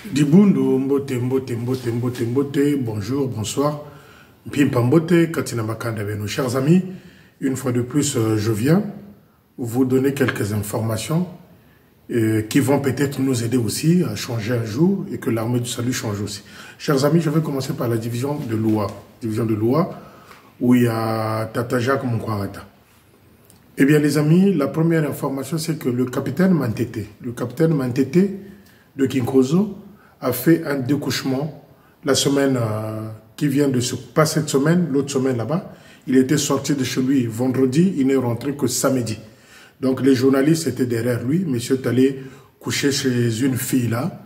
Dibundu, mbote, mbote, mbote, mbote, mbote, bonjour, bonsoir. Pimpa mbote, Katina Makanda, nos chers amis, une fois de plus, je viens vous donner quelques informations qui vont peut-être nous aider aussi à changer un jour et que l'armée du salut change aussi. Chers amis, je vais commencer par la division de Loua. Division de Loua, où il y a Tata Jacques Moukwarata. Eh bien, les amis, la première information, c'est que le capitaine Mantete de Kinkozo, a fait un découchement la semaine qui vient de se passer cette semaine, l'autre semaine là-bas. Il était sorti de chez lui vendredi, il n'est rentré que samedi. Donc les journalistes étaient derrière lui. Monsieur est allé coucher chez une fille là,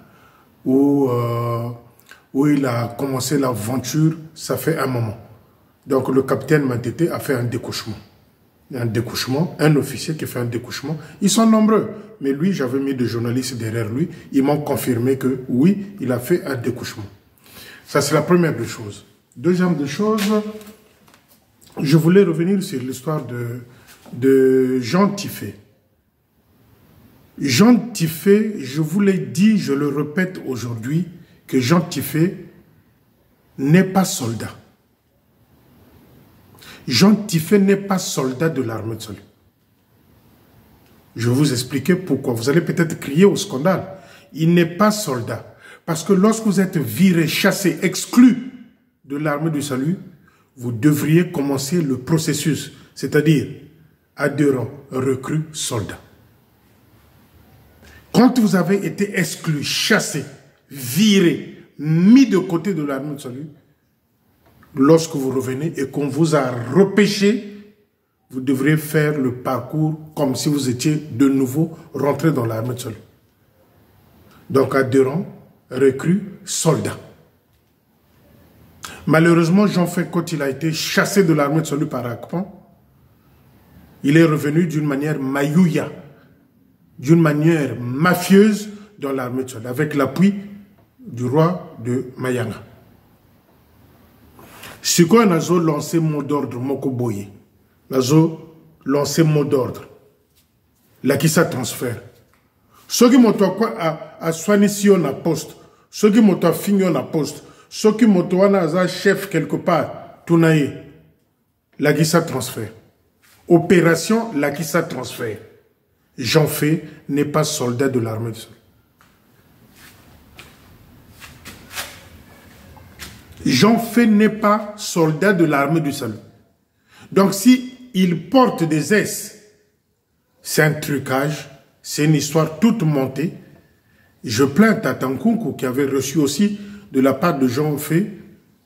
où il a commencé l'aventure, ça fait un moment. Donc le capitaine Mantete a fait un découchement. Un officier qui fait un découchement. Ils sont nombreux. Mais lui, j'avais mis des journalistes derrière lui. Ils m'ont confirmé que oui, il a fait un découchement. Ça, c'est la première des choses. Deuxième des choses, je voulais revenir sur l'histoire de Jean Tiffé. Jean Tiffé, je vous l'ai dit, je le répète aujourd'hui, que Jean Tiffé n'est pas soldat. Jean Tiffé n'est pas soldat de l'armée de salut. Je vais vous expliquer pourquoi. Vous allez peut-être crier au scandale. Il n'est pas soldat. Parce que lorsque vous êtes viré, chassé, exclu de l'armée du salut, vous devriez commencer le processus, c'est-à-dire adhérent, recrue, soldat. Quand vous avez été exclu, chassé, viré, mis de côté de l'armée du salut, lorsque vous revenez et qu'on vous a repêché, vous devriez faire le parcours comme si vous étiez de nouveau rentré dans l'armée de salut. Donc adhérent, recrue, soldat. Malheureusement, Jean Fait, quand il a été chassé de l'armée de salut par Akpan, il est revenu d'une manière maïouya, d'une manière mafieuse dans l'armée de salut, avec l'appui du roi de Mayanga. Si quoi n'a lancé mot d'ordre, Mokoboye, n'a lancé mot d'ordre, là qui ça transfère. Ceux qui m'ont à soigner si on a poste, ceux qui m'ont fini on a poste, ceux qui m'ont un chef quelque part, tout naïe, là qui ça transfère. Opération, là qui ça transfère. Jean Fait n'est pas soldat de l'armée de salut. Jean Fait n'est pas soldat de l'armée du salut. Donc si il porte des S, c'est un trucage, c'est une histoire toute montée. Je plains Tatankunku qui avait reçu aussi de la part de Jean Fait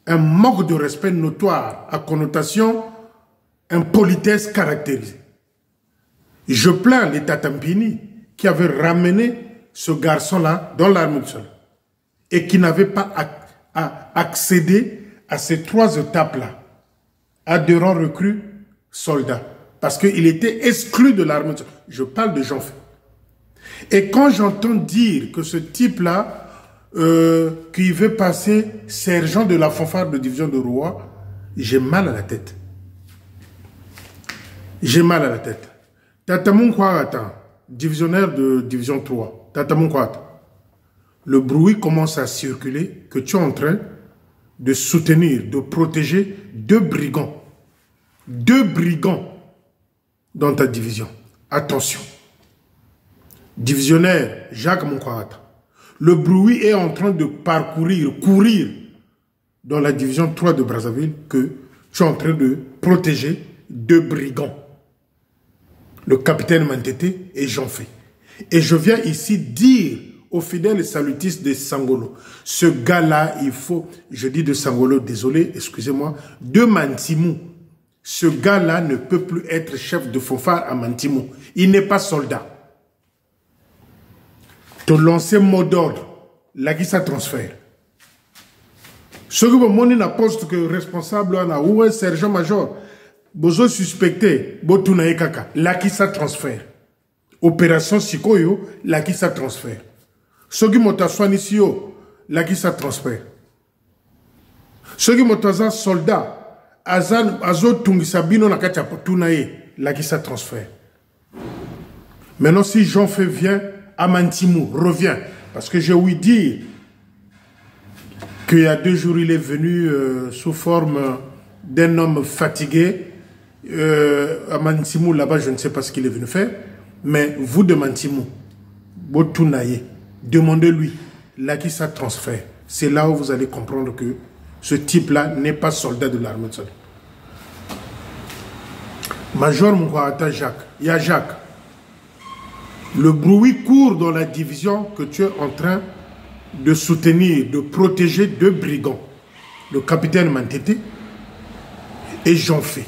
un manque de respect notoire à connotation impolitesse caractérisée. Je plains les Tatampini qui avaient ramené ce garçon-là dans l'armée du salut et qui n'avaient pas accéder à ces trois étapes-là, adhérent, recrue, soldat, parce qu'il était exclu de l'armée. Je parle de Jean Fait. Et quand j'entends dire que ce type-là, qui veut passer sergent de la fanfare de division de Roua, j'ai mal à la tête. J'ai mal à la tête. Tatamou Kouarata, divisionnaire de division 3, Tatamou Kouarata, le bruit commence à circuler que tu es en train de soutenir, de protéger deux brigands dans ta division. Attention. Divisionnaire Jacques Moukwarata, le bruit est en train de courir dans la division 3 de Brazzaville que tu es en train de protéger deux brigands. Le capitaine Mantete et Jean Fait. Et je viens ici dire aux fidèles et salutistes de Sangolo, ce gars-là, il faut, je dis de Sangolo, désolé, excusez-moi, de Mantimou. Ce gars-là ne peut plus être chef de fanfare à Mantimou. Il n'est pas soldat. Te lancer mot d'ordre, là qui ça transfère. Ce que vous monnaie n'a poste que responsable ou un sergent-major, bozo suspecté, botunae kaka, là qui ça transfère. Opération Sikoyo, là qui ça transfère. Ceux qui m'ont soigné ici, là qui ça transfère. Ceux qui m'ont soldat, azo tungisabino na kacha tunae, là qui ça transfère. Maintenant, si Jean Fait vient à Mantimou, revient, parce que j'ai ouï dire qu'il y a 2 jours, il est venu sous forme d'un homme fatigué. À Mantimou, là-bas, je ne sais pas ce qu'il est venu faire. Mais vous de Mantimou, Botounaye, demandez-lui, là qui ça transfère. C'est là où vous allez comprendre que ce type-là n'est pas soldat de l'armée de salut. Major Moukhouata Jacques, il y a Jacques. Le bruit court dans la division que tu es en train de soutenir, de protéger 2 brigands. Le capitaine Mantete et Jean Fay.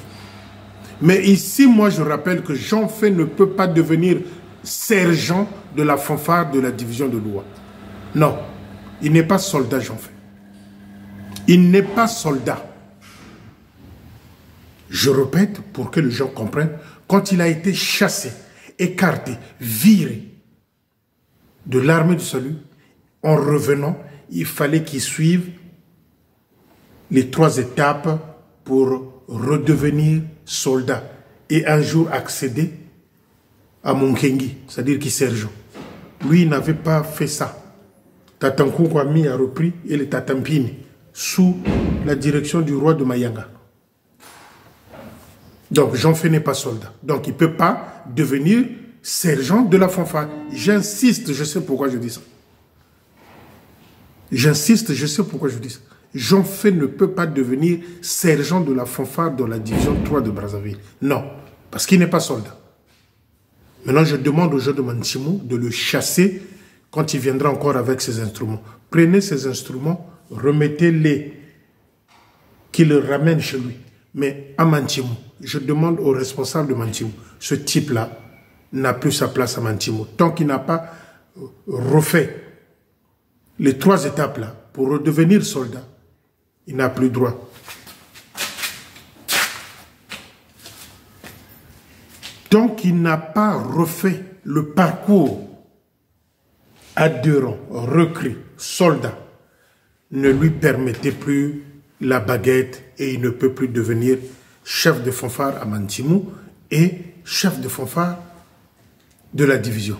Mais ici, moi, je rappelle que Jean Fay ne peut pas devenir sergent de la fanfare de la division de l'Ouah. Non, il n'est pas soldat, Jean Fay. Il n'est pas soldat. Je répète pour que les gens comprennent, quand il a été chassé, écarté, viré de l'armée du salut, en revenant, il fallait qu'il suive les 3 étapes pour redevenir soldat et un jour accéder à Munkengi, c'est-à-dire qui sergent. Lui, il n'avait pas fait ça. Tatankou Kwami a repris et les Tatampini sous la direction du roi de Mayanga. Donc, Jean Fay n'est pas soldat. Donc, il ne peut pas devenir sergent de la fanfare. J'insiste, je sais pourquoi je dis ça. J'insiste, je sais pourquoi je dis ça. Jean Fay ne peut pas devenir sergent de la fanfare dans la division 3 de Brazzaville. Non, parce qu'il n'est pas soldat. Maintenant, je demande au jeune de Mantimou de le chasser quand il viendra encore avec ses instruments. Prenez ses instruments, remettez-les, qu'il le ramène chez lui. Mais à Mantimou, je demande au responsable de Mantimou, ce type-là n'a plus sa place à Mantimou. Tant qu'il n'a pas refait les 3 étapes-là pour redevenir soldat, il n'a plus droit. Tant qu'il n'a pas refait le parcours adhérent, recrue, soldat, ne lui permettez plus la baguette et il ne peut plus devenir chef de fanfare à Mantimou et chef de fanfare de la division.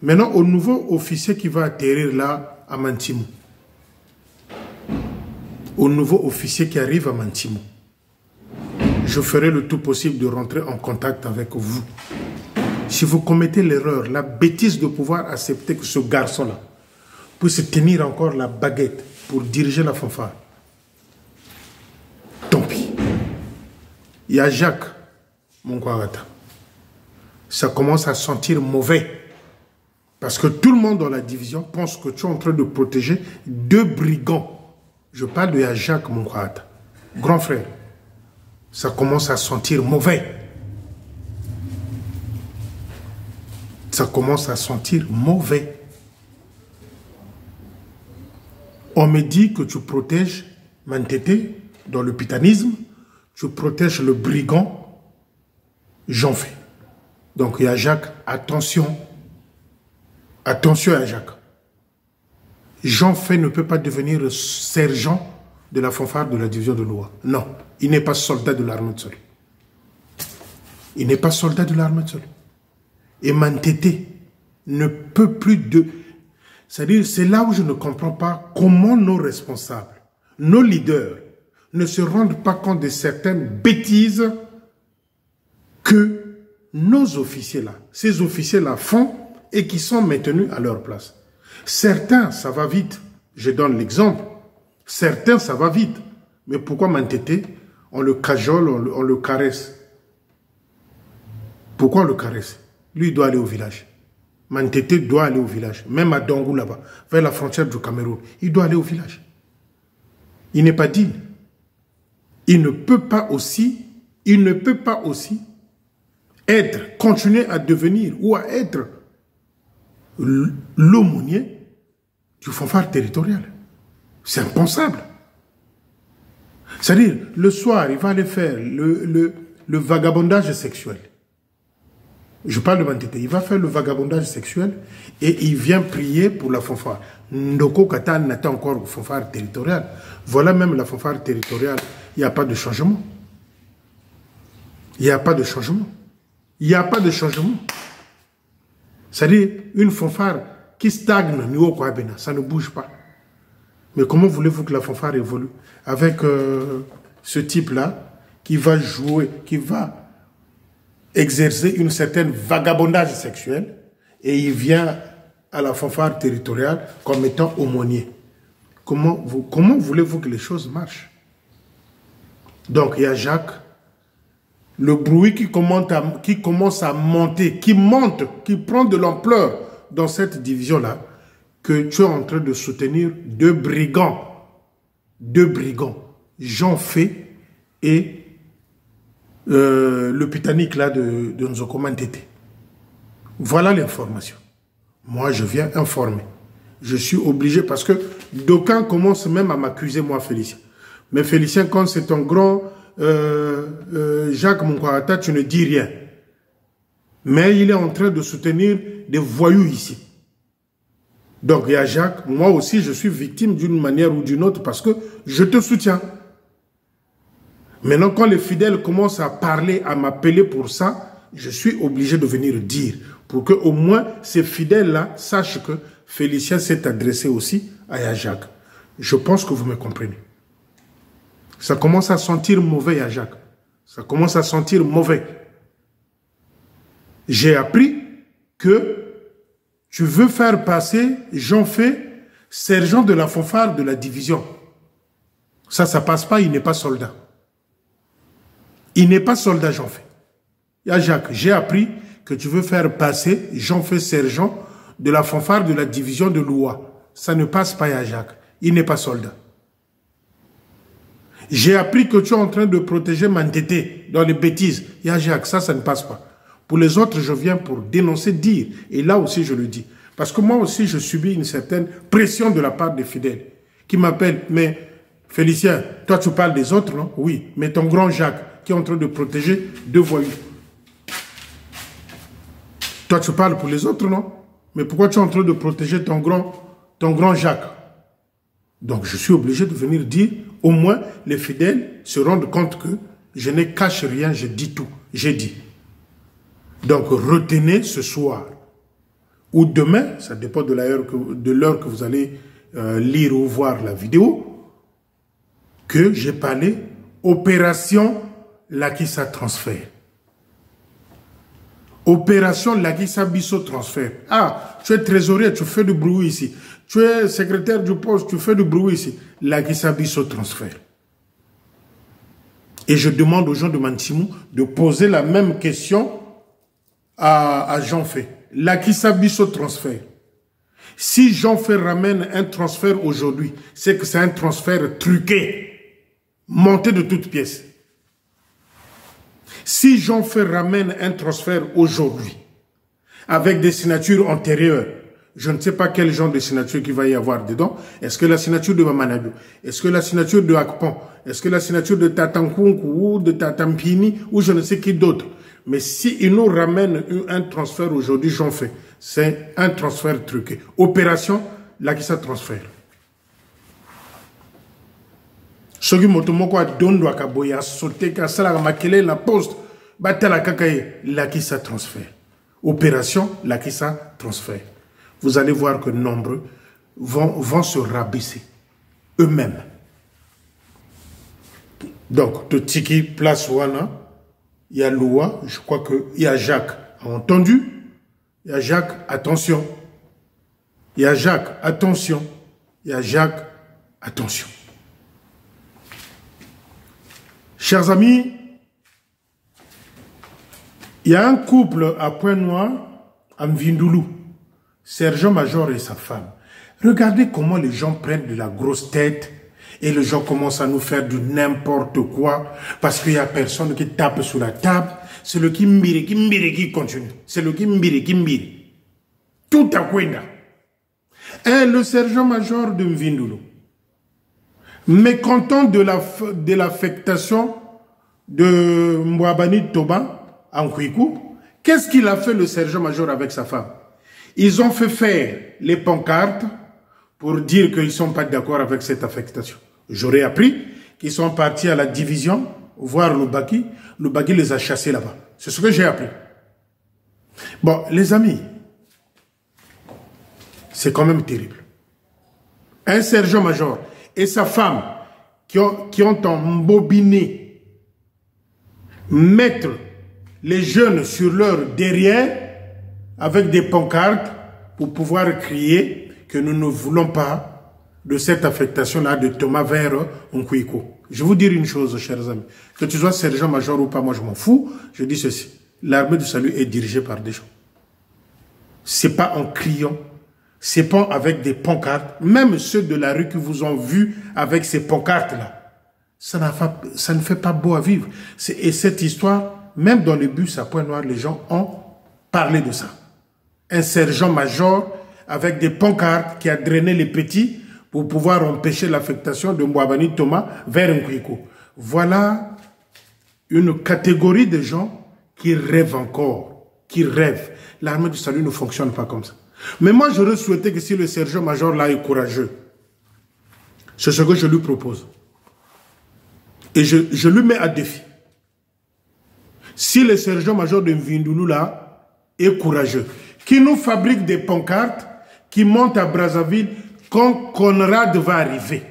Maintenant, au nouveau officier qui va atterrir là à Mantimou, au nouveau officier qui arrive à Mantimou, je ferai le tout possible de rentrer en contact avec vous. Si vous commettez l'erreur, la bêtise de pouvoir accepter que ce garçon-là puisse tenir encore la baguette pour diriger la fanfare, tant pis. Il y a Jacques Moukhouata. Ça commence à sentir mauvais. Parce que tout le monde dans la division pense que tu es en train de protéger 2 brigands. Je parle de Jacques Moukhouata, grand frère. Ça commence à sentir mauvais. Ça commence à sentir mauvais. On me dit que tu protèges Mantete dans le pitanisme, tu protèges le brigand Jean Fay. Donc il y a Jacques, attention. Attention à Jacques. Jean Fay ne peut pas devenir sergent de la fanfare de la division de l'Ouah. Non, il n'est pas soldat de l'armée de salut. Il n'est pas soldat de l'armée de salut. Et Mantete ne peut plus de... C'est-à-dire, c'est là où je ne comprends pas comment nos responsables, nos leaders, ne se rendent pas compte de certaines bêtises que nos officiers-là, ces officiers-là font et qui sont maintenus à leur place. Certains, ça va vite. Je donne l'exemple. Certains, ça va vite. Mais pourquoi Mantete, on le cajole, on le caresse? Pourquoi on le caresse? Lui, il doit aller au village. Mantete doit aller au village. Même à Dongou, là-bas, vers la frontière du Cameroun. Il doit aller au village. Il n'est pas digne. Il ne peut pas aussi être, continuer à devenir ou à être l'aumônier du fanfare territorial. C'est impensable. C'est-à-dire, le soir, il va aller faire le vagabondage sexuel. Je parle de Mantete. Il va faire le vagabondage sexuel et il vient prier pour la fanfare. Ndoko Kata n'attend encore fanfare territoriale. Voilà même la fanfare territoriale. Il n'y a pas de changement. Il n'y a pas de changement. Il n'y a pas de changement. C'est-à-dire, une fanfare qui stagne, ça ne bouge pas. Mais comment voulez-vous que la fanfare évolue avec ce type-là qui va jouer, qui va exercer une certaine vagabondage sexuel et il vient à la fanfare territoriale comme étant aumônier. Comment voulez-vous que les choses marchent? Donc il y a Jacques, le bruit qui commence à monter, qui monte, qui prend de l'ampleur dans cette division-là, que tu es en train de soutenir deux brigands, Jean Fay et le Pitanique là de Nzoko Mantete. Voilà l'information. Moi, je viens informer. Je suis obligé parce que d'aucuns commencent même à m'accuser, moi, Félicien. Mais Félicien, quand c'est ton grand Jacques Moukouata, tu ne dis rien. Mais il est en train de soutenir des voyous ici. Donc, il y a Jacques. Moi aussi, je suis victime d'une manière ou d'une autre parce que je te soutiens. Maintenant, quand les fidèles commencent à parler, à m'appeler pour ça, je suis obligé de venir dire pour que au moins ces fidèles-là sachent que Félicien s'est adressé aussi à Jacques. Je pense que vous me comprenez. Ça commence à sentir mauvais, Jacques. Ça commence à sentir mauvais. J'ai appris que tu veux faire passer Jean Fay, sergent de la fanfare de la division. Ça passe pas, il n'est pas soldat. Il n'est pas soldat, Jean Fay. Jacques, j'ai appris que tu veux faire passer Jean Fay, sergent de la fanfare de la division de Loua. Ça ne passe pas, Jacques. Il n'est pas soldat. J'ai appris que tu es en train de protéger Mantete dans les bêtises. Jacques, ça ne passe pas. Pour les autres, je viens pour dénoncer, dire. Et là aussi, je le dis. Parce que moi aussi, je subis une certaine pression de la part des fidèles qui m'appellent. Mais Félicien, toi, tu parles des autres, non? Oui. Mais ton grand Jacques, qui est en train de protéger deux voyous. Toi, tu parles pour les autres, non? Mais pourquoi tu es en train de protéger ton grand Jacques? Donc, je suis obligé de venir dire, au moins, les fidèles se rendent compte que je ne cache rien, je dis tout. J'ai dit. Donc, retenez ce soir ou demain, ça dépend de l'heure que vous allez lire ou voir la vidéo, que j'ai parlé opération Lakissa Transfert. Opération Lakissa Bisso Transfert. Ah, tu es trésorier, tu fais du bruit ici. Tu es secrétaire du poste, tu fais du bruit ici. Lakissa Bisso Transfert. Et je demande aux gens de Mantimou de poser la même question à Jean Fay. Lakissa Bisso Transfert. Si Jean Fay ramène un transfert aujourd'hui, c'est que c'est un transfert truqué, monté de toutes pièces. Si Jean Fay ramène un transfert aujourd'hui, avec des signatures antérieures, je ne sais pas quel genre de signature qu'il va y avoir dedans. Est-ce que la signature de Mamanabio? Est-ce que la signature de Akpan? Est-ce que la signature de Tatankunku ou de Tatampini ou je ne sais qui d'autre? Mais s'il nous ramène un transfert aujourd'hui, Jean Fay, c'est un transfert truqué. Opération Lakissa Transfert. Sogi motomoko a dondo akaboya sauté ka sala makele la poste batela kakaye Lakissa Transfert. Opération Lakissa Transfert. Vous allez voir que nombreux vont se rabaisser eux-mêmes. Donc, de Tiki, place Wana, il y a Loua, je crois qu'il y a Jacques, a entendu? Il y a Jacques, attention. Il y a Jacques, attention. Il y a Jacques, attention. Chers amis, il y a un couple à Pointe-Noire, à Mvindoulou, sergent-major et sa femme. Regardez comment les gens prennent de la grosse tête et les gens commencent à nous faire du n'importe quoi parce qu'il n'y a personne qui tape sur la table. C'est le Kimbiri qui continue. C'est le Kimbiri. Tout à Kwenda. Et le sergent-major de Mvindoulou, mécontent de l'affectation de Mbouabani Toba en Kouikou, qu'est-ce qu'il a fait le sergent-major avec sa femme? Ils ont fait faire les pancartes pour dire qu'ils ne sont pas d'accord avec cette affectation. J'aurais appris qu'ils sont partis à la division voir le Baki les a chassés là-bas. C'est ce que j'ai appris. Bon, les amis, c'est quand même terrible. un sergent-major et sa femme qui ont embobiné, mettre les jeunes sur leur derrière avec des pancartes pour pouvoir crier que nous ne voulons pas de cette affectation-là de Thomas vers Nkwiko. Je vais vous dire une chose, chers amis. Que tu sois sergent-major ou pas, moi je m'en fous. Je dis ceci. L'armée du salut est dirigée par des gens. C'est pas en criant, c'est pas avec des pancartes. Même ceux de la rue qui vous ont vu avec ces pancartes-là, ça ne fait pas beau à vivre. Et cette histoire, même dans les bus à Pointe-Noire, les gens ont parlé de ça. Un sergent-major avec des pancartes qui a drainé les petits pour pouvoir empêcher l'affectation de Mwabani Thomas vers Nkwiko. Voilà une catégorie de gens qui rêvent encore, qui rêvent. L'armée du salut ne fonctionne pas comme ça. Mais moi, j'aurais souhaité que si le sergent-major là est courageux, c'est ce que je lui propose. Et je lui mets à défi. Si le sergent-major de Mvindoulou là est courageux, qui nous fabrique des pancartes qui montent à Brazzaville quand Conrad va arriver,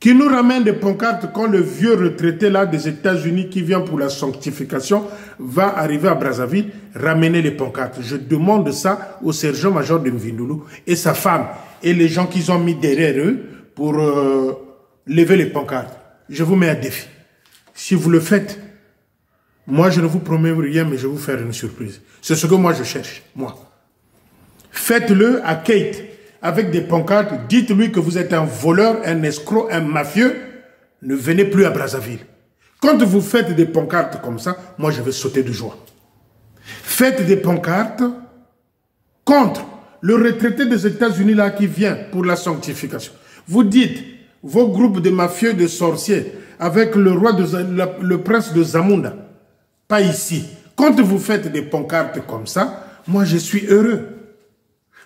qui nous ramène des pancartes quand le vieux retraité là des États-Unis qui vient pour la sanctification va arriver à Brazzaville, ramener les pancartes. Je demande ça au sergent-major de Mvindoulou et sa femme et les gens qu'ils ont mis derrière eux pour lever les pancartes. Je vous mets à défi. Si vous le faites, moi je ne vous promets rien, mais je vais vous faire une surprise. C'est ce que moi je cherche, moi. Faites-le à Kate. Avec des pancartes, dites-lui que vous êtes un voleur, un escroc, un mafieux. Ne venez plus à Brazzaville. Quand vous faites des pancartes comme ça, moi je vais sauter de joie. Faites des pancartes contre le retraité des États-Unis là qui vient pour la sanctification. Vous dites, vos groupes de mafieux, de sorciers, avec le roi, le prince de Zamunda, pas ici. Quand vous faites des pancartes comme ça, moi je suis heureux.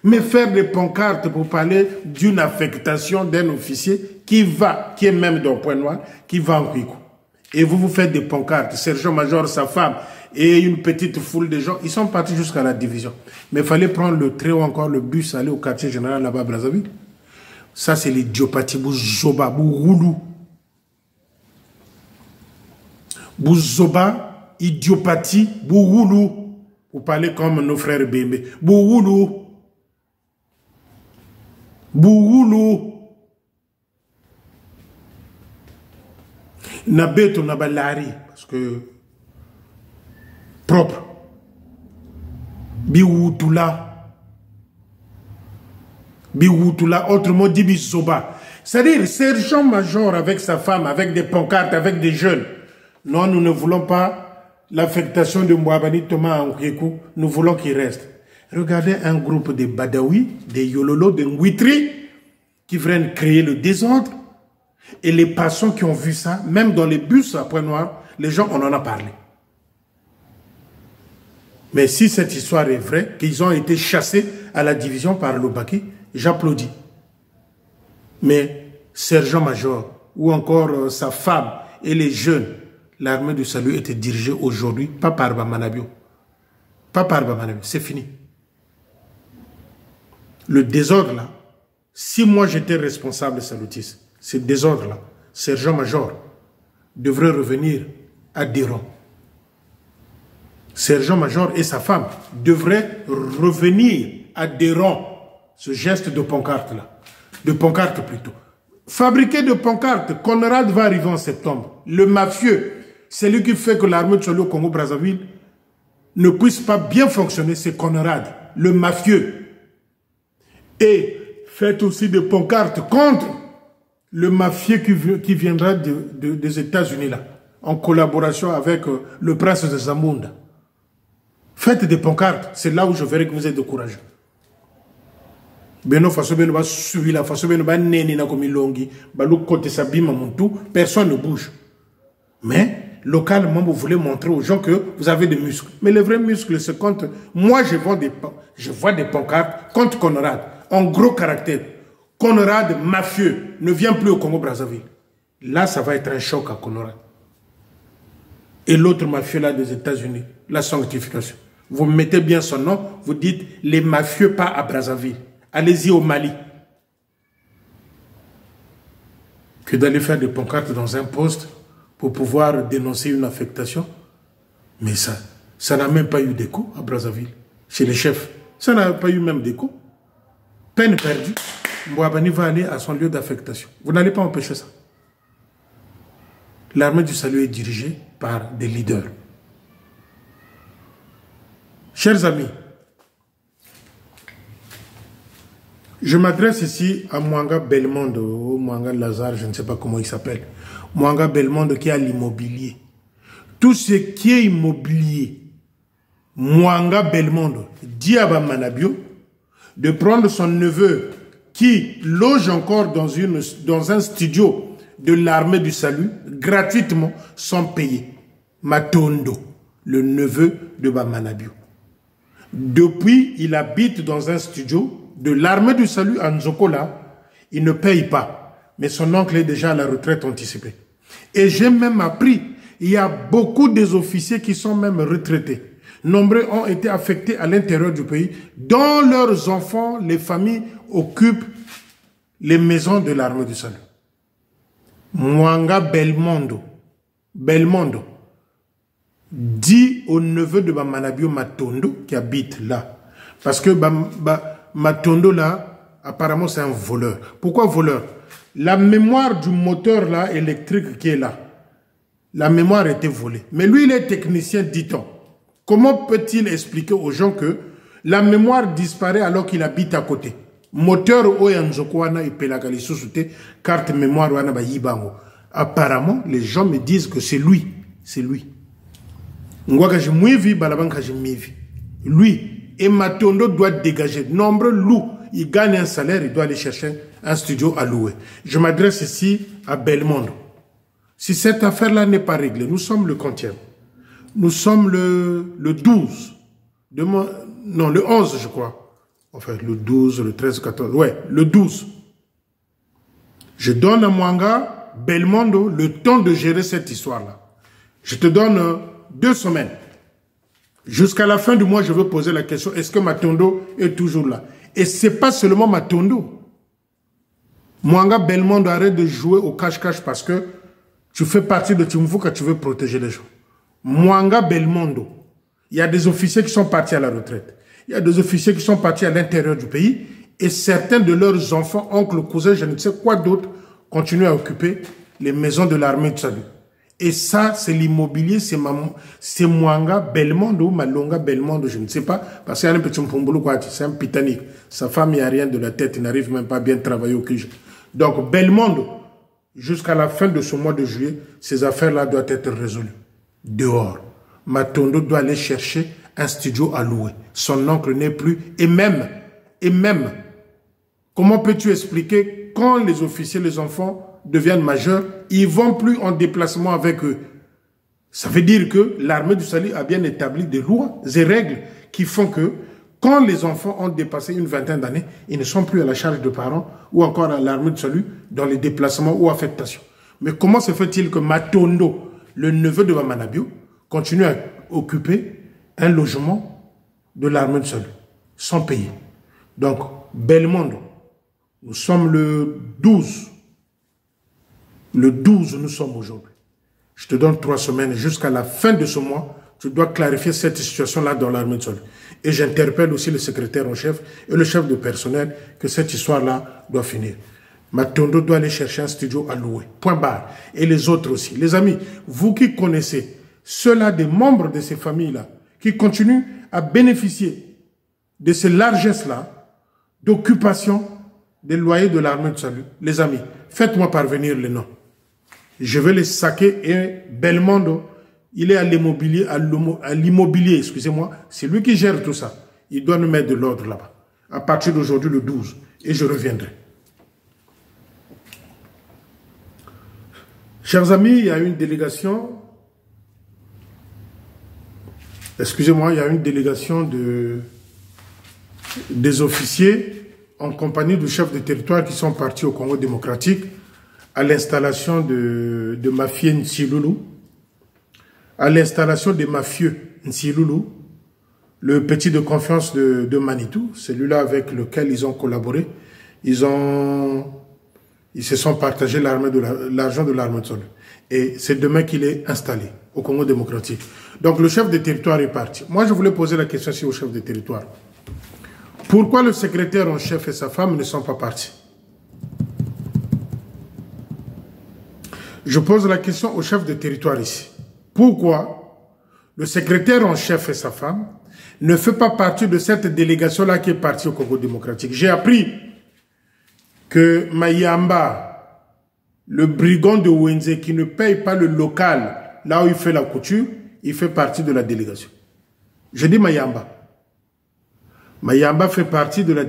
Mais faire des pancartes pour parler d'une affectation d'un officier qui est même dans Pointe-Noire, qui va en Nkwiko. Et vous faites des pancartes, sergent-major, sa femme et une petite foule de gens, ils sont partis jusqu'à la division. Mais il fallait prendre le train ou encore le bus, aller au quartier général là-bas à Brazzaville. Ça c'est l'idiopathie, Bouzoba, Bouroulou. Bouzoba, idiopathie, Bouroulou. Vous parlez comme nos frères Bembe. Bouroulou. Bouroulou. Nabeto Nabalari, parce que propre. Biwoutula. Biwoutula, autrement dit Bisoba. C'est-à-dire, sergent-major avec sa femme, avec des pancartes, avec des jeunes. Non, nous ne voulons pas l'affectation de Mwabani Thomas en Nkwiko. Nous voulons qu'il reste. Regardez un groupe de Badawi, des Yololo, de Ngwitri, qui viennent créer le désordre. Et les passants qui ont vu ça, même dans les bus à Pointe-Noire, les gens, on en a parlé. Mais si cette histoire est vraie, qu'ils ont été chassés à la division par l'Obaki, j'applaudis. Mais sergent-major, ou encore sa femme et les jeunes, l'armée du salut était dirigée aujourd'hui, pas par Bamanabio. Pas par Bamanabio, c'est fini. Le désordre là, si moi j'étais responsable salutiste, ce désordre là, sergent-major devrait revenir à Déron. Sergent-major et sa femme devraient revenir à Déron. Ce geste de pancarte là, de pancarte plutôt. Fabriquer de pancartes, Conrad va arriver en septembre. Le mafieux, c'est lui qui fait que l'armée de Salut au Congo-Brazzaville ne puisse pas bien fonctionner, c'est Conrad, le mafieux. Et faites aussi des pancartes contre le mafieux qui viendra des États-Unis là, en collaboration avec le prince de Zamunda. Faites des pancartes, c'est là où je verrai que vous êtes de courageux. Personne ne bouge. Mais localement, vous voulez montrer aux gens que vous avez des muscles. Mais les vrais muscles, c'est quand moi je vois des pancartes contre Conrad, en gros caractère. Conrad, mafieux, ne vient plus au Congo-Brazzaville. Là, ça va être un choc à Conrad. Et l'autre mafieux là des États-Unis, la sanctification. Vous mettez bien son nom, vous dites les mafieux pas à Brazzaville. Allez-y au Mali. que d'aller faire des pancartes dans un poste pour pouvoir dénoncer une affectation. Mais ça n'a même pas eu d'écho à Brazzaville, chez les chefs. Ça n'a pas eu même d'écho. Peine perdue. Mbouabani va aller à son lieu d'affectation. Vous n'allez pas empêcher ça. L'armée du salut est dirigée par des leaders. Chers amis, je m'adresse ici à Mwanga Belmondo, ou Mwanga Lazare, je ne sais pas comment il s'appelle. Mwanga Belmondo qui a l'immobilier. Tout ce qui est immobilier, Mwanga Belmondo dit à Manabio de prendre son neveu qui loge encore dans un studio de l'armée du salut, gratuitement, sans payer. Matondo, le neveu de Bamanabio. Depuis, il habite dans un studio de l'armée du salut à Nzokola. Il ne paye pas, mais son oncle est déjà à la retraite anticipée. Et j'ai même appris, il y a beaucoup des officiers qui sont même retraités. Nombreux ont été affectés à l'intérieur du pays, dont leurs enfants, les familles occupent les maisons de l'armée du salut. Mwanga Belmondo dit au neveu de Bamanabio Matondo qui habite là. Parce que Matondo là, apparemment c'est un voleur. Pourquoi voleur? La mémoire du moteur là, électrique qui est là, la mémoire a été volée. Mais lui il est technicien, dit-on. Comment peut-il expliquer aux gens que la mémoire disparaît alors qu'il habite à côté? Moteur Oyanzokwana et Pelagali Susute, carte mémoire Wana Yibango. Apparemment, les gens me disent que c'est lui. C'est lui. Lui. Et Matondo doit dégager. Nombreux loups. Il gagne un salaire, il doit aller chercher un studio à louer. Je m'adresse ici à Belmondo. Si cette affaire-là n'est pas réglée, nous sommes le 30e. Nous sommes le 12. Non, le 11, je crois. Enfin, le 12, le 13, le 14. Ouais, le 12. Je donne à Mwanga Belmondo le temps de gérer cette histoire-là. Je te donne 2 semaines. Jusqu'à la fin du mois, je veux poser la question, est-ce que Matondo est toujours là? Et ce n'est pas seulement Matondo. Mwanga Belmondo, arrête de jouer au cache-cache parce que tu fais partie de Timfuka, tu veux protéger les gens. Mwanga Belmondo, il y a des officiers qui sont partis à la retraite. Il y a des officiers qui sont partis à l'intérieur du pays et certains de leurs enfants, oncles, cousins, je ne sais quoi d'autre, continuent à occuper les maisons de l'armée de salut. Et ça, c'est l'immobilier, c'est Mwanga Belmondo ou Malonga Belmondo, je ne sais pas, parce qu'il y a un petit Mpombolo, c'est un pitanique. Sa femme, il n'y a rien de la tête, il n'arrive même pas à bien travailler au QG. Donc, Belmondo, jusqu'à la fin de ce mois de juillet, ces affaires-là doivent être résolues. Dehors. Matondo doit aller chercher un studio à louer. Son oncle n'est plus. Et même, comment peux-tu expliquer quand les officiers, les enfants deviennent majeurs, ils ne vont plus en déplacement avec eux? Ça veut dire que l'armée du salut a bien établi des lois et règles qui font que quand les enfants ont dépassé une vingtaine d'années, ils ne sont plus à la charge de parents ou encore à l'armée du salut dans les déplacements ou affectations. Mais comment se fait-il que Matondo, le neveu de Bamanabio, continue à occuper un logement de l'armée du salut sans payer? Donc, Belmondo, nous sommes le 12. Le 12, nous sommes aujourd'hui. Je te donne 3 semaines. Jusqu'à la fin de ce mois, tu dois clarifier cette situation-là dans l'armée de salut. Et j'interpelle aussi le secrétaire en chef et le chef de personnel que cette histoire-là doit finir. Matondo doit aller chercher un studio à louer. Point barre. Et les autres aussi. Les amis, vous qui connaissez ceux-là, des membres de ces familles-là, qui continuent à bénéficier de ces largesses-là d'occupation des loyers de l'armée de salut. Les amis, faites-moi parvenir les noms. Je vais les saquer et Belmondo, il est à l'immobilier, excusez-moi. C'est lui qui gère tout ça. Il doit nous mettre de l'ordre là-bas. À partir d'aujourd'hui, le 12. Et je reviendrai. Chers amis, il y a une délégation. Excusez-moi, il y a une délégation des officiers en compagnie du chef de territoire qui sont partis au Congo démocratique à l'installation de mafieux Nsiloulou, à l'installation des mafieux Nsiloulou, le petit de confiance de Manitou, celui-là avec lequel ils ont collaboré. Ils ont Ils se sont partagés l'argent de l'armée de sol. Et c'est demain qu'il est installé au Congo démocratique. Donc le chef de territoire est parti. Moi, je voulais poser la question aussi au chef de territoire. Pourquoi le secrétaire en chef et sa femme ne sont pas partis? Je pose la question au chef de territoire ici. Pourquoi le secrétaire en chef et sa femme ne fait pas partie de cette délégation-là qui est partie au Congo démocratique? J'ai appris que Mayamba, le brigand de Wenze qui ne paye pas le local là où il fait la couture, il fait partie de la délégation. Je dis Mayamba. Mayamba fait partie de la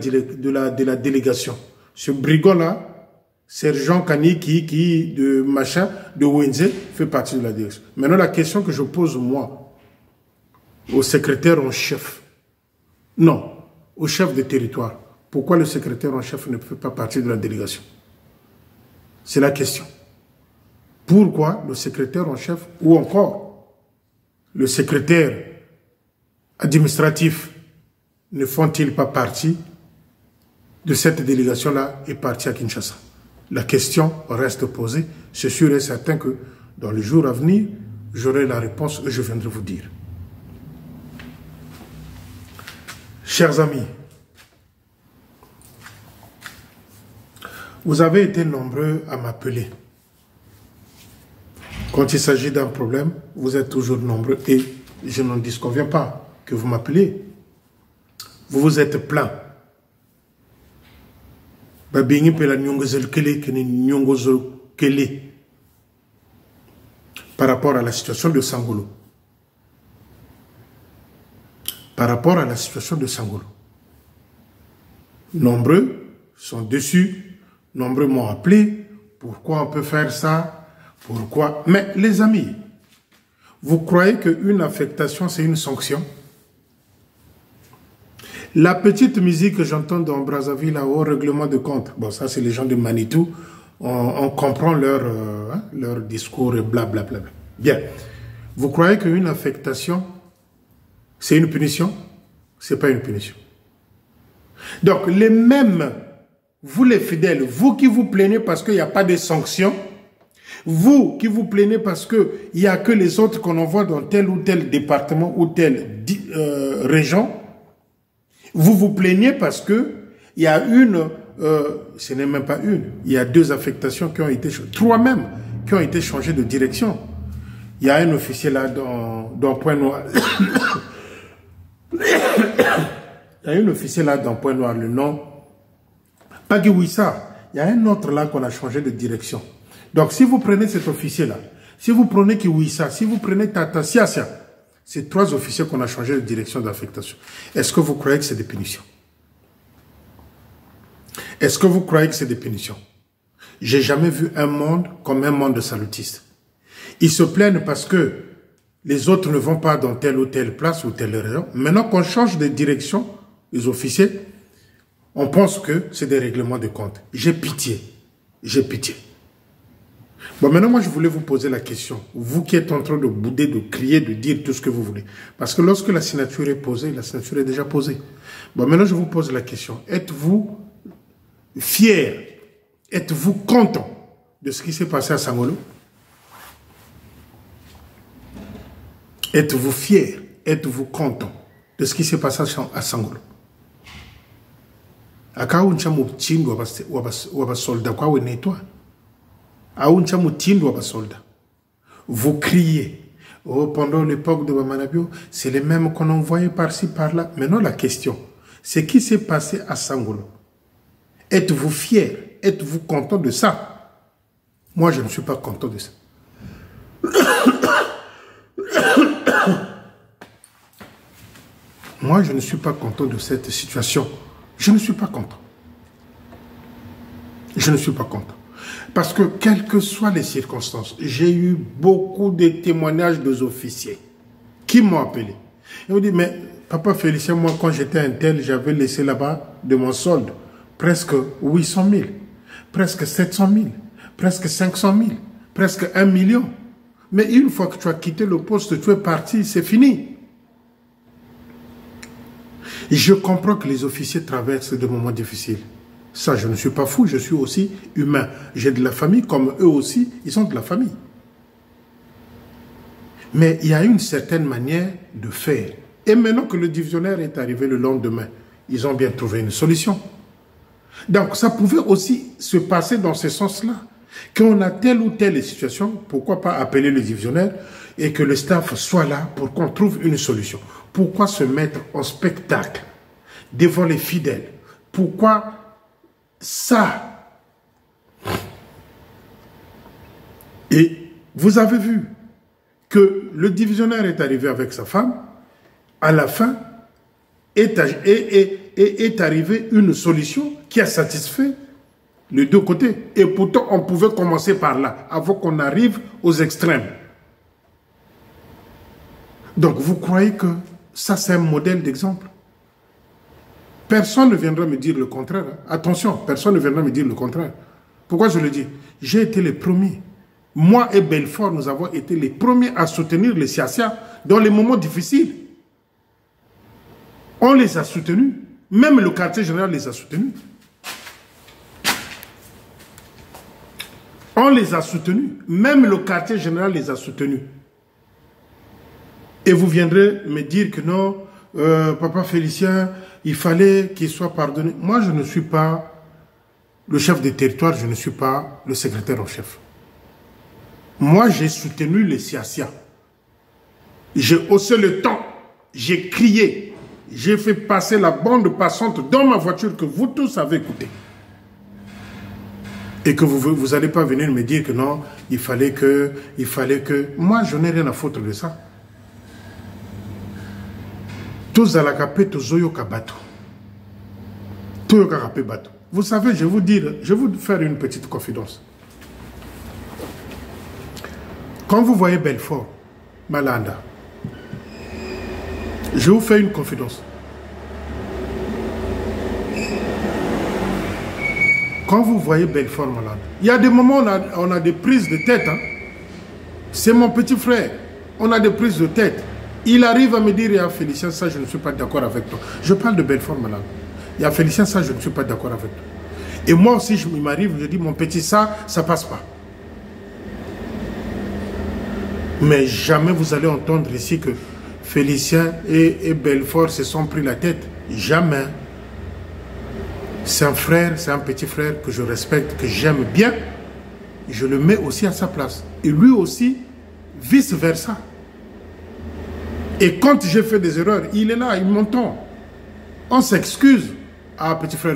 délégation. Ce brigand-là, Sergent Kani de Wenze fait partie de la délégation. Maintenant, la question que je pose moi, au secrétaire en chef, non, au chef de territoire, pourquoi le secrétaire en chef ne fait pas partie de la délégation? C'est la question. Pourquoi le secrétaire en chef, ou encore le secrétaire administratif, ne font-ils pas partie de cette délégation-là et partie à Kinshasa? La question reste posée. C'est sûr et certain que dans les jours à venir, j'aurai la réponse et je viendrai vous dire. Chers amis, vous avez été nombreux à m'appeler. Quand il s'agit d'un problème, vous êtes toujours nombreux et je n'en disconviens pas que vous m'appelez. Vous vous êtes plaint. Par rapport à la situation de Sangolo. Par rapport à la situation de Sangolo. Nombreux sont dessus, nombreux m'ont appelé. Pourquoi on peut faire ça? Pourquoi? Mais les amis, vous croyez qu'une affectation, c'est une sanction? La petite musique que j'entends dans Brazzaville au règlement de compte, bon, ça c'est les gens de Manitou, on comprend leur discours et blablabla. Bien. Vous croyez qu'une affectation, c'est une punition? C'est pas une punition. Donc, les mêmes, vous les fidèles, vous qui vous plaignez parce qu'il n'y a pas de sanctions, vous qui vous plaignez parce qu'il n'y a que les autres qu'on envoie dans tel ou tel département ou telle région, vous vous plaignez parce que il y a ce n'est même pas une, il y a 2 affectations qui ont été, 3 même, qui ont été changées de direction. Il y a un officier là dans Pointe-Noire. Il y a un officier là dans Pointe-Noire, le nom, Pagui Wissa. Il y a un autre là qu'on a changé de direction. Donc si vous prenez cet officier là, si vous prenez Kiwissa, si vous prenez Tata Siasia, c'est 3 officiers qu'on a changé de direction d'affectation. Est-ce que vous croyez que c'est des punitions? Est-ce que vous croyez que c'est des punitions? J'ai jamais vu un monde comme un monde de salutistes. Ils se plaignent parce que les autres ne vont pas dans telle ou telle place ou telle région. Maintenant qu'on change de direction, les officiers, on pense que c'est des règlements de compte. J'ai pitié. J'ai pitié. Bon, maintenant, moi, je voulais vous poser la question. Vous qui êtes en train de bouder, de crier, de dire tout ce que vous voulez. Parce que lorsque la signature est posée, la signature est déjà posée. Bon, maintenant, je vous pose la question. Êtes-vous fier? Êtes-vous content de ce qui s'est passé à Sangolo? Êtes-vous fier? Êtes-vous content de ce qui s'est passé à Sangolo? Vous criez. Oh, pendant l'époque de Bamanabio, c'est les mêmes qu'on envoyait par-ci, par-là. Maintenant, la question, c'est ce qui s'est passé à Sangolo. Êtes-vous fier? Êtes-vous content de ça? Moi, je ne suis pas content de ça. Moi, je ne suis pas content de cette situation. Je ne suis pas content. Je ne suis pas content. Parce que, quelles que soient les circonstances, j'ai eu beaucoup de témoignages des officiers qui m'ont appelé. Ils m'ont dit, mais papa Félicien, moi, quand j'étais un tel, j'avais laissé là-bas de mon solde presque 800 000, presque 700 000, presque 500 000, presque 1 million. Mais une fois que tu as quitté le poste, tu es parti, c'est fini. Je comprends que les officiers traversent des moments difficiles. Ça, je ne suis pas fou, je suis aussi humain. J'ai de la famille, comme eux aussi, ils sont de la famille. Mais il y a une certaine manière de faire. Et maintenant que le divisionnaire est arrivé le lendemain, ils ont bien trouvé une solution. Donc, ça pouvait aussi se passer dans ce sens-là. Quand on a telle ou telle situation, pourquoi pas appeler le divisionnaire et que le staff soit là pour qu'on trouve une solution. Pourquoi se mettre en spectacle devant les fidèles? Pourquoi ça? Et vous avez vu que le divisionnaire est arrivé avec sa femme, à la fin est arrivée une solution qui a satisfait les deux côtés. Et pourtant, on pouvait commencer par là, avant qu'on arrive aux extrêmes. Donc, vous croyez que ça, c'est un modèle d'exemple? Personne ne viendra me dire le contraire. Attention, personne ne viendra me dire le contraire. Pourquoi je le dis? J'ai été les premiers. Moi et Belfort, nous avons été les premiers à soutenir les Siasia dans les moments difficiles. On les a soutenus. Même le quartier général les a soutenus. On les a soutenus. Même le quartier général les a soutenus. Et vous viendrez me dire que non, Papa Félicien, il fallait qu'il soit pardonné. Moi, je ne suis pas le chef des territoires, je ne suis pas le secrétaire en chef. Moi, j'ai soutenu les Siasia. J'ai haussé le ton, j'ai crié, j'ai fait passer la bande passante dans ma voiture que vous tous avez écouté. Et que vous n'allez pas venir me dire que non, il fallait que... Moi, je n'ai rien à foutre de ça. Tous à la capé, tous oyoka bateau. Tous yoka capé bateau. Vous savez, je vais vous faire une petite confidence. Quand vous voyez Belfort, Malanda, je vous fais une confidence. Quand vous voyez Belfort, Malanda, il y a des moments où on a des prises de tête. Hein. C'est mon petit frère. On a des prises de tête. Il arrive à me dire, il y a Félicien, ça je ne suis pas d'accord avec toi. Je parle de Belfort, Malanda. Il y a Félicien, ça je ne suis pas d'accord avec toi. Et moi aussi, il m'arrive, je dis, mon petit, ça passe pas. Mais jamais vous allez entendre ici que Félicien et Belfort se sont pris la tête. Jamais. C'est un frère, c'est un petit frère que je respecte, que j'aime bien. Je le mets aussi à sa place. Et lui aussi, vice-versa. Et quand j'ai fait des erreurs, il est là, il m'entend. On s'excuse. Ah, petit frère,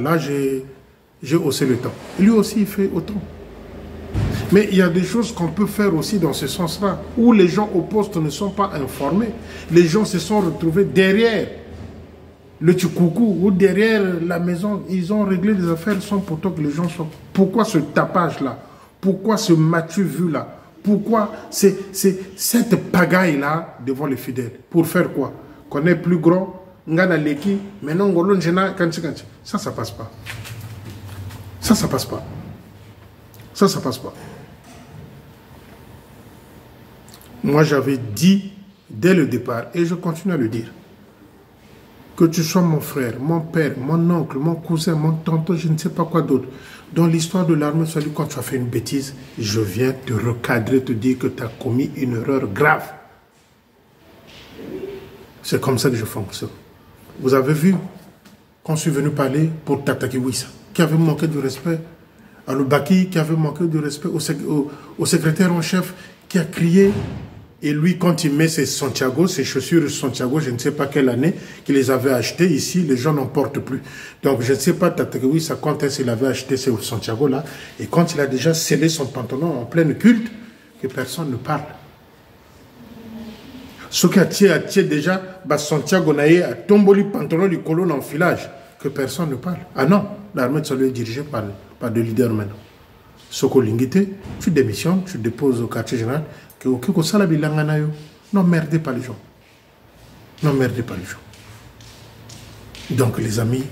là j'ai haussé le temps. Lui aussi, il fait autant. Mais il y a des choses qu'on peut faire aussi dans ce sens-là, où les gens au poste ne sont pas informés. Les gens se sont retrouvés derrière le tchoukou ou derrière la maison. Ils ont réglé des affaires sans pourtant que les gens soient... Pourquoi ce tapage-là? Pourquoi ce matu vu-là? Pourquoi cette pagaille-là devant les fidèles? Pour faire quoi? Qu'on est plus grand, ngana leki, mais non, ça passe pas. Ça passe pas. Ça passe pas. Moi, j'avais dit dès le départ, et je continue à le dire, que tu sois mon frère, mon père, mon oncle, mon cousin, mon tonton, je ne sais pas quoi d'autre. Dans l'histoire de l'armée, quand tu as fait une bêtise, je viens te recadrer, te dire que tu as commis une erreur grave. C'est comme ça que je fonctionne. Vous avez vu, quand je suis venu parler pour t'attaquer Wissa, qui avait manqué de respect à Loubaki, qui avait manqué de respect au secrétaire en chef, qui a crié. Et lui, quand il met ses Santiago, ses chaussures Santiago, je ne sais pas quelle année, qu'il les avait achetées ici, les gens n'en portent plus. Donc, je ne sais pas, oui, ça quand est-ce qu'il avait acheté ces Santiago là, et quand il a déjà scellé son pantalon en pleine culte, que personne ne parle. Ce qui a tiré déjà, Santiago naïe a tombé le pantalon du colonne en filage, que personne ne parle. Ah non, l'armée de Saloé est dirigée par des leaders maintenant. Soko Lingité, tu démissionnes, tu déposes au quartier général, que n'emmerdez pas les gens. N'emmerdez pas les gens. Donc les amis,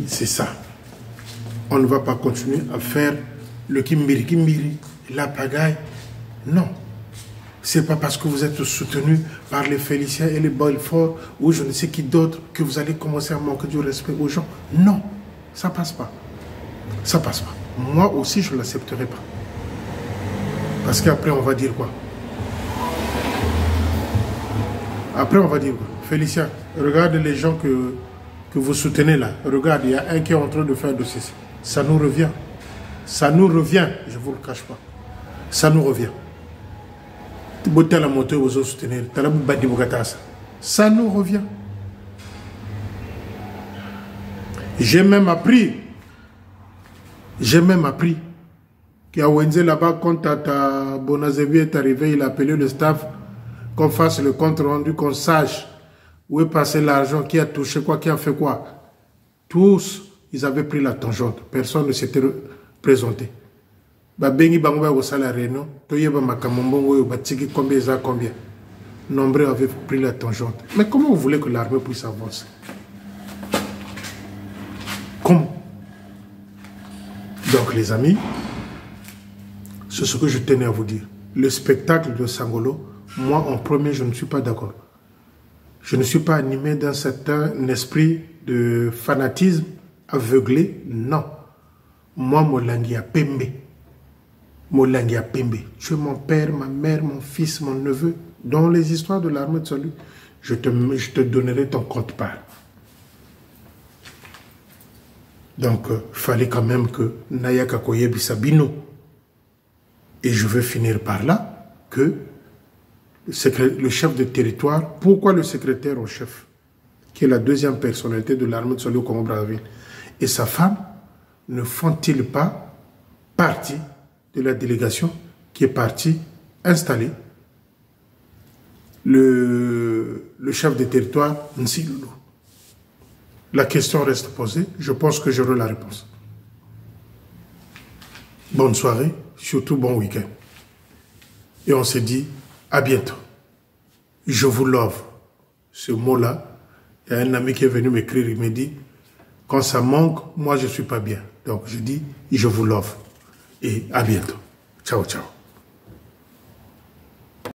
c'est ça. On ne va pas continuer à faire le kimbiri, la pagaille. Non. C'est pas parce que vous êtes soutenu par les Féliciens et les Belfort ou je ne sais qui d'autre que vous allez commencer à manquer du respect aux gens. Non, ça passe pas. Ça passe pas. Moi aussi, je ne l'accepterai pas. Parce qu'après, on va dire quoi? Après, on va dire quoi? Félicien, regarde les gens que vous soutenez là. Regarde, il y a un qui est en train de faire de ceci. Ça nous revient. Ça nous revient, je ne vous le cache pas. Ça nous revient. Ça nous revient. J'ai même appris qu'à Wenzel là-bas, quand Tata Bonazevi est arrivé, il a appelé le staff qu'on fasse le compte rendu, qu'on sache où est passé l'argent, qui a touché quoi, qui a fait quoi. Tous, ils avaient pris la tangente. Personne ne s'était présenté. Combien. Nombreux avaient pris la tangente. Mais comment vous voulez que l'armée puisse avancer? Comment? Donc les amis, c'est ce que je tenais à vous dire. Le spectacle de Sangolo, moi en premier, je ne suis pas d'accord. Je ne suis pas animé d'un certain esprit de fanatisme aveuglé, non. Moi, Molangia Pembe. Molangia Pembe. Tu es mon père, ma mère, mon fils, mon neveu. Dans les histoires de l'armée de salut, je te donnerai ton compte-part. Donc, fallait quand même que Naya Kakoye Bissabino. Et je veux finir par là, que le chef de territoire, pourquoi le secrétaire au chef, qui est la deuxième personnalité de l'armée de salut au Congo-Brazzaville, et sa femme, ne font-ils pas partie de la délégation qui est partie installer le chef de territoire Nsilulu? La question reste posée. Je pense que j'aurai la réponse. Bonne soirée, surtout bon week-end. Et on se dit à bientôt. Je vous love. Ce mot-là, il y a un ami qui est venu m'écrire, il me dit, quand ça manque, moi je ne suis pas bien. Donc je dis, je vous love. Et à bientôt. Ciao, ciao.